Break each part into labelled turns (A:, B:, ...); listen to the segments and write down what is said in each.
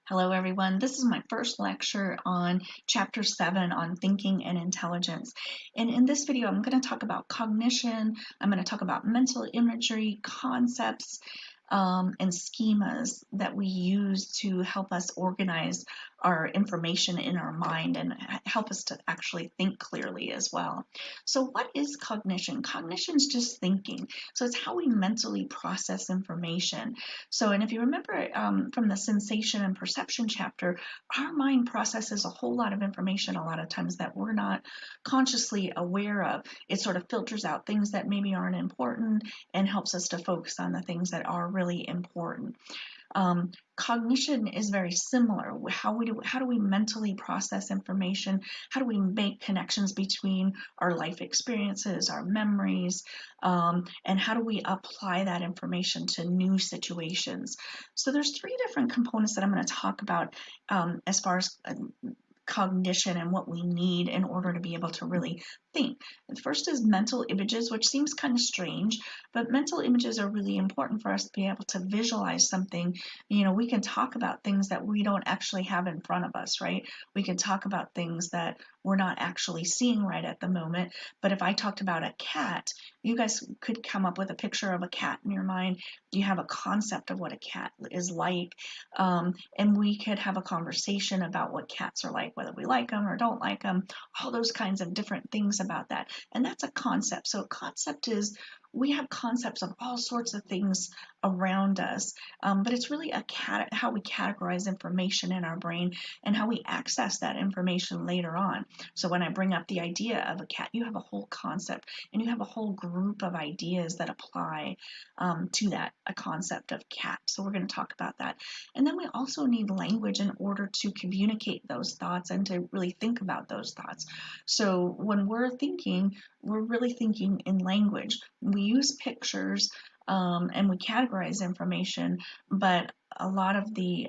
A: Hello everyone, this is my first lecture on chapter 7 on thinking and intelligence. And in this video I'm going to talk about cognition, I'm going to talk about mental imagery, concepts, and schemas that we use to help us organize our information in our mind and help us to actually think clearly as well. So what is cognition? Cognition is just thinking. So it's how we mentally process information. So, and if you remember from the sensation and perception chapter, our mind processes a whole lot of information a lot of times that we're not consciously aware of. It sort of filters out things that maybe aren't important and helps us to focus on the things that are really important. Cognition is very similar. How do we mentally process information? How do we make connections between our life experiences, our memories, and how do we apply that information to new situations? So there's three different components that I'm going to talk about as far as cognition and what we need in order to be able to really think. The first is mental images, which seems kind of strange, but mental images are really important for us to be able to visualize something. You know, we can talk about things that we don't actually have in front of us, right? We can talk about things that we're not actually seeing right at the moment. But if I talked about a cat, you guys could come up with a picture of a cat in your mind. You have a concept of what a cat is like, and we could have a conversation about what cats are like, whether we like them or don't like them, all those kinds of different things about that. And that's a concept. So a concept is, we have concepts of all sorts of things around us, but it's really how we categorize information in our brain and how we access that information later on. So when I bring up the idea of a cat, you have a whole concept and you have a whole group of ideas that apply to that, a concept of cat. So we're going to talk about that. And then we also need language in order to communicate those thoughts and to really think about those thoughts. So when we're thinking, we're really thinking in language. We use pictures and we categorize information, but a lot of the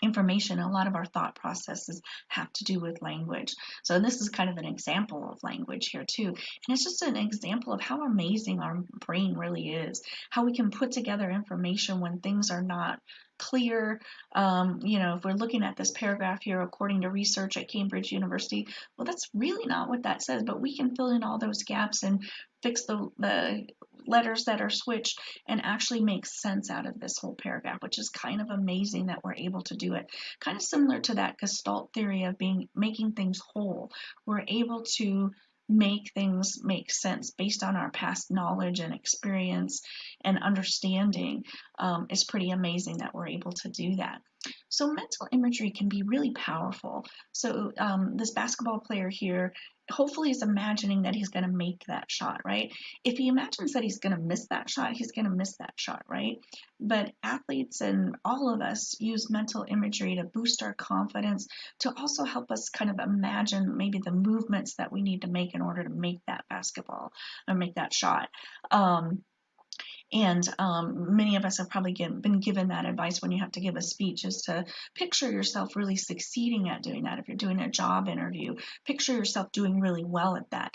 A: information, a lot of our thought processes have to do with language. So this is kind of an example of language here too. And it's just an example of how amazing our brain really is, how we can put together information when things are not clear. You know, if we're looking at this paragraph here, according to research at Cambridge University, well, that's really not what that says, but we can fill in all those gaps and fix the letters that are switched and actually make sense out of this whole paragraph, which is kind of amazing that we're able to do it. Kind of similar to that Gestalt theory of making things whole. We're able to make things make sense based on our past knowledge and experience and understanding. It's pretty amazing that we're able to do that. So mental imagery can be really powerful. So this basketball player here hopefully is imagining that he's going to make that shot, right? If he imagines that he's going to miss that shot, he's going to miss that shot, right? But athletes and all of us use mental imagery to boost our confidence, to also help us kind of imagine maybe the movements that we need to make in order to make that basketball or make that shot. And many of us have probably been given that advice when you have to give a speech, is to picture yourself really succeeding at doing that. If you're doing a job interview, picture yourself doing really well at that.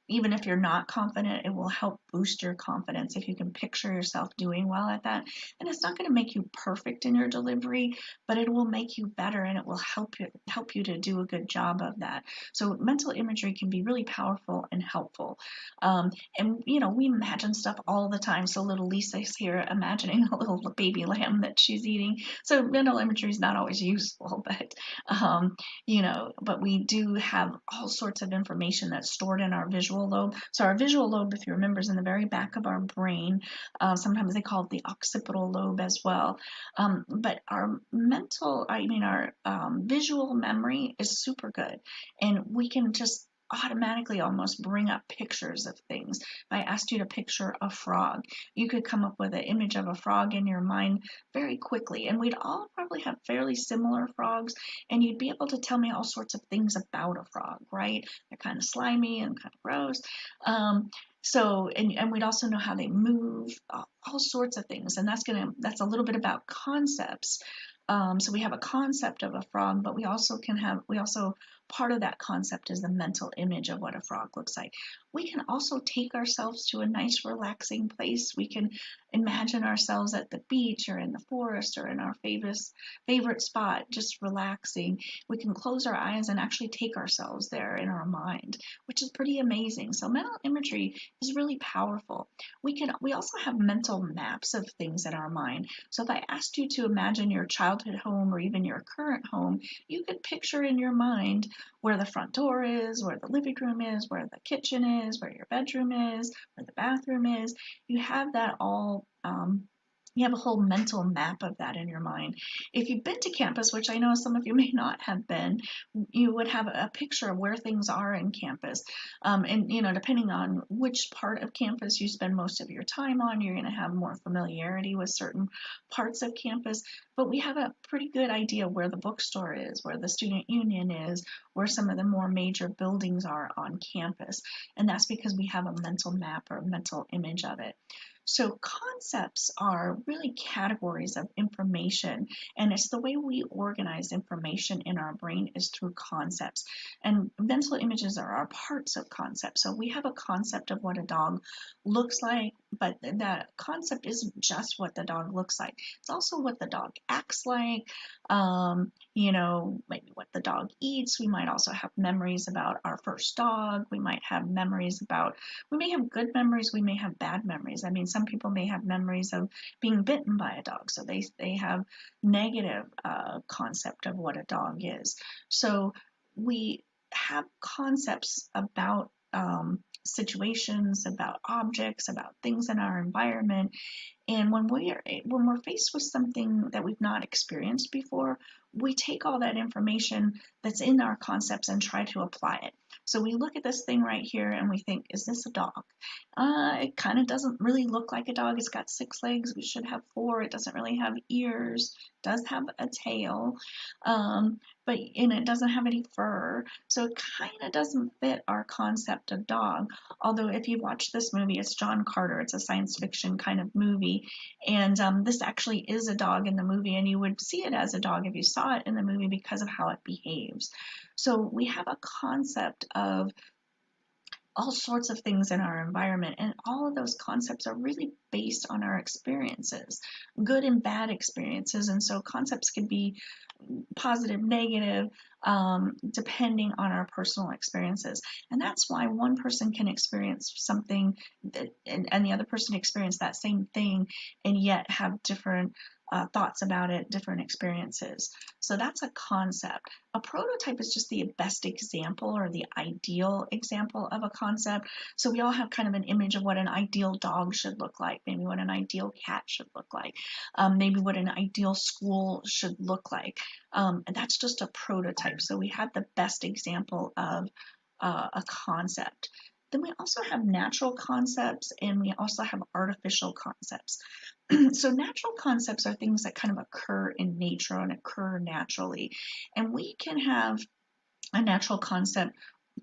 A: Even if you're not confident, it will help boost your confidence if you can picture yourself doing well at that. And it's not going to make you perfect in your delivery, but it will make you better and it will help you to do a good job of that. So mental imagery can be really powerful and helpful. And you know, we imagine stuff all the time. So little Lisa's here imagining a little baby lamb that she's eating. So mental imagery is not always useful, but but we do have all sorts of information that's stored in our visual lobe. So our visual lobe, if you remember, is in the very back of our brain. Sometimes they call it the occipital lobe as well. But our visual memory is super good, and we can just automatically almost bring up pictures of things. If I asked you to picture a frog, you could come up with an image of a frog in your mind very quickly, and we'd all probably have fairly similar frogs, and you'd be able to tell me all sorts of things about a frog, right? They're kind of slimy and kind of gross. And we'd also know how they move, all sorts of things, and that's a little bit about concepts. So we have a concept of a frog, but we also part of that concept is the mental image of what a frog looks like. We can also take ourselves to a nice relaxing place. We can imagine ourselves at the beach or in the forest or in our favorite spot, just relaxing. We can close our eyes and actually take ourselves there in our mind, which is pretty amazing. So mental imagery is really powerful. We also have mental maps of things in our mind. So if I asked you to imagine your childhood home or even your current home, you could picture in your mind where the front door is, where the living room is, where the kitchen is, where your bedroom is, where the bathroom is. You have that all, you have a whole mental map of that in your mind. If you've been to campus, which I know some of you may not have been, you would have a picture of where things are in campus. And, depending on which part of campus you spend most of your time on, you're going to have more familiarity with certain parts of campus. But we have a pretty good idea where the bookstore is, where the student union is, where some of the more major buildings are on campus. And that's because we have a mental map or a mental image of it. So concepts are really categories of information, and it's the way we organize information in our brain is through concepts. And mental images are parts of concepts. So we have a concept of what a dog looks like, but that concept isn't just what the dog looks like. It's also what the dog acts like, maybe what the dog eats. We might also have memories about our first dog. We may have good memories, we may have bad memories. I mean, some people may have memories of being bitten by a dog, so they have negative concept of what a dog is. So we have concepts about situations, about objects, about things in our environment. And when we're faced with something that we've not experienced before, we take all that information that's in our concepts and try to apply it. So we look at this thing right here and we think, is this a dog? It kind of doesn't really look like a dog. It's got 6 legs. We should have 4. It doesn't really have ears. It does have a tail, but it doesn't have any fur. So it kind of doesn't fit our concept of dog. Although if you watch this movie, it's John Carter. It's a science fiction kind of movie. And this actually is a dog in the movie, and you would see it as a dog if you saw it in the movie because of how it behaves. So we have a concept of all sorts of things in our environment, and all of those concepts are really based on our experiences, good and bad experiences. And so concepts can be positive, negative, depending on our personal experiences. And that's why one person can experience something and the other person experience that same thing and yet have different thoughts about it, different experiences. So that's a concept. A prototype is just the best example or the ideal example of a concept. So we all have kind of an image of what an ideal dog should look like, maybe what an ideal cat should look like, maybe what an ideal school should look like. And that's just a prototype. So we have the best example of a concept. Then we also have natural concepts, and we also have artificial concepts. So natural concepts are things that kind of occur in nature and occur naturally. And we can have a natural concept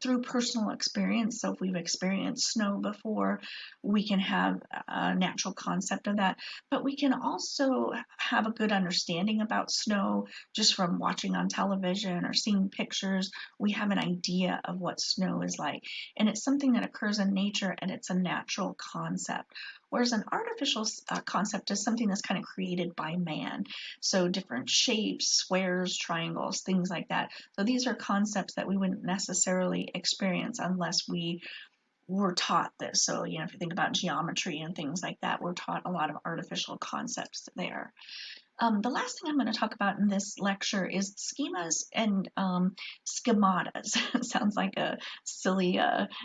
A: through personal experience. So if we've experienced snow before, we can have a natural concept of that. But we can also have a good understanding about snow just from watching on television or seeing pictures. We have an idea of what snow is like. And it's something that occurs in nature, and it's a natural concept. Whereas an artificial concept is something that's kind of created by man. So different shapes, squares, triangles, things like that. So these are concepts that we wouldn't necessarily experience unless we were taught this. So, if you think about geometry and things like that, we're taught a lot of artificial concepts there. The last thing I'm going to talk about in this lecture is schemas and schematas. Sounds like a silly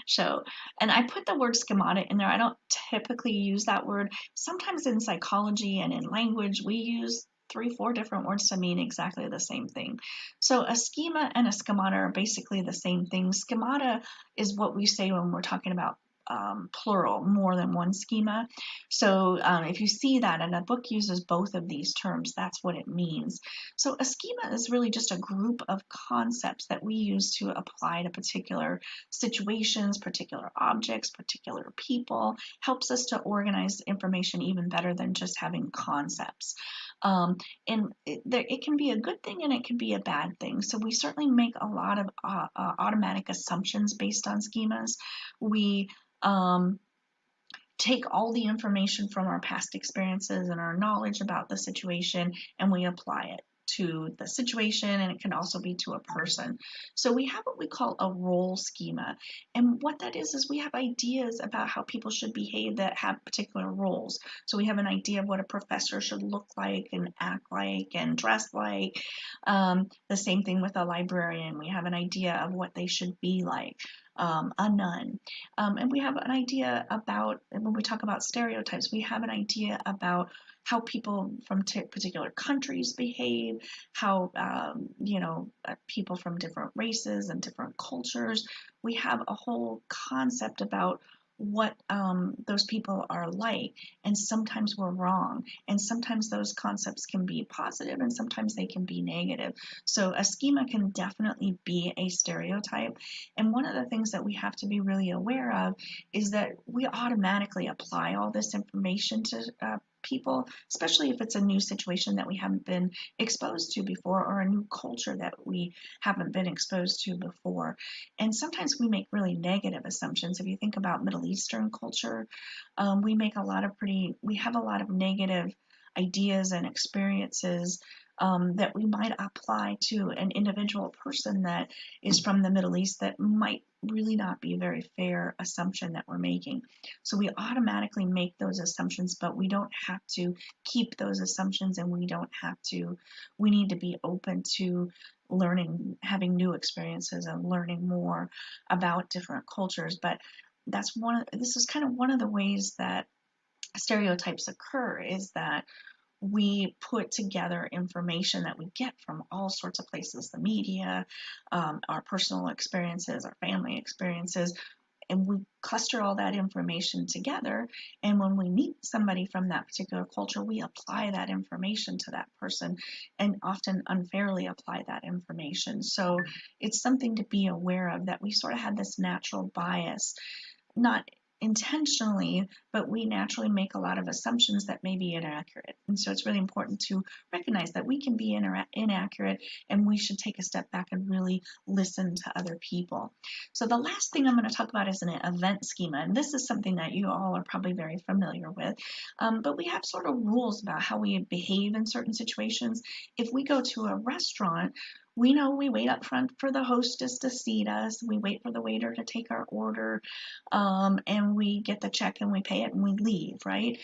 A: show. And I put the word schemata in there. I don't typically use that word. Sometimes in psychology and in language, we use 3-4 different words to mean exactly the same thing. So a schema and a schemata are basically the same thing. Schemata is what we say when we're talking about plural, more than one schema. So if you see that, and a book uses both of these terms, that's what it means. So a schema is really just a group of concepts that we use to apply to particular situations, particular objects, particular people, helps us to organize information even better than just having concepts. And it can be a good thing and it can be a bad thing. So we certainly make a lot of automatic assumptions based on schemas. We take all the information from our past experiences and our knowledge about the situation, and we apply it to the situation, and it can also be to a person. So we have what we call a role schema, and what that is we have ideas about how people should behave that have particular roles. So we have an idea of what a professor should look like and act like and dress like. The same thing with a librarian. We have an idea of what they should be like. A nun. And we have an idea about, when we talk about stereotypes, we have an idea about how people from particular countries behave, how, people from different races and different cultures. We have a whole concept about what those people are like, and sometimes we're wrong, and sometimes those concepts can be positive and sometimes they can be negative. So a schema can definitely be a stereotype, and one of the things that we have to be really aware of is that we automatically apply all this information to people, especially if it's a new situation that we haven't been exposed to before, or a new culture that we haven't been exposed to before. And sometimes we make really negative assumptions. If you think about Middle Eastern culture, we have a lot of negative ideas and experiences that we might apply to an individual person that is from the Middle East that might really not be a very fair assumption that we're making. So we automatically make those assumptions, but we don't have to keep those assumptions, and we need to be open to learning, having new experiences and learning more about different cultures. But this is kind of one of the ways that stereotypes occur, is that we put together information that we get from all sorts of places, the media, our personal experiences, our family experiences, and we cluster all that information together. And when we meet somebody from that particular culture, we apply that information to that person, and often unfairly apply that information. So it's something to be aware of, that we sort of have this natural bias, not intentionally, but we naturally make a lot of assumptions that may be inaccurate. And so it's really important to recognize that we can be inaccurate, and we should take a step back and really listen to other people. So the last thing I'm going to talk about is an event schema, and this is something that you all are probably very familiar with, but we have sort of rules about how we behave in certain situations. If we go to a restaurant, we know we wait up front for the hostess to seat us. We wait for the waiter to take our order, and we get the check and we pay it and we leave, right?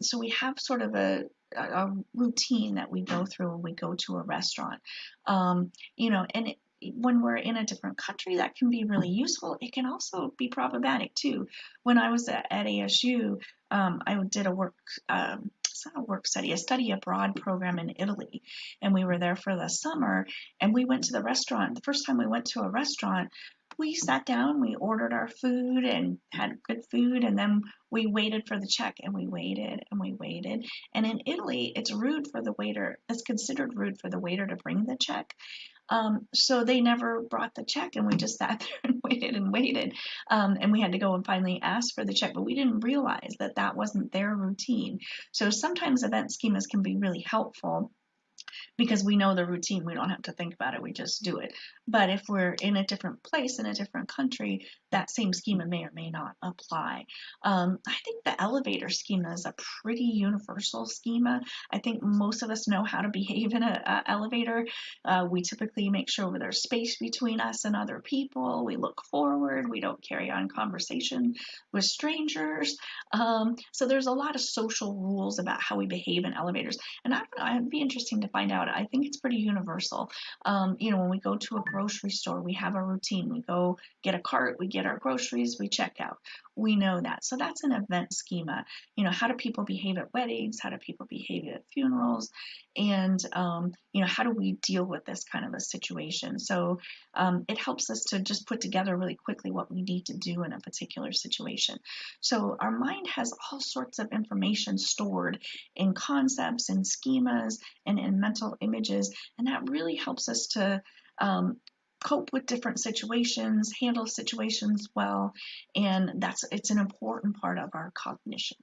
A: So we have sort of a routine that we go through when we go to a restaurant. When we're in a different country, that can be really useful. It can also be problematic too. When I was at ASU, I did it's not a work study, a study abroad program in Italy, and we were there for the summer, and we went to the restaurant. The first time we went to a restaurant, we sat down, we ordered our food and had good food, and then we waited for the check, and we waited and we waited. And in Italy, it's considered rude for the waiter to bring the check. So they never brought the check, and we just sat there and waited. And we had to go and finally ask for the check, but we didn't realize that that wasn't their routine. So sometimes event schemas can be really helpful, because we know the routine. We don't have to think about it. We just do it. But if we're in a different place, in a different country, that same schema may or may not apply. I think the elevator schema is a pretty universal schema. I think most of us know how to behave in an elevator. We typically make sure there's space between us and other people. We look forward. We don't carry on conversation with strangers. So there's a lot of social rules about how we behave in elevators. And I don't know, it'd be interesting to find out. I think it's pretty universal. When we go to a grocery store, we have a routine. We go get a cart, we get our groceries, we check out. We know that. So that's an event schema. How do people behave at weddings? How do people behave at funerals? And, how do we deal with this kind of a situation? So it helps us to just put together really quickly what we need to do in a particular situation. So our mind has all sorts of information stored in concepts and schemas and in mental images, and that really helps us to cope with different situations, handle situations well, and it's an important part of our cognition.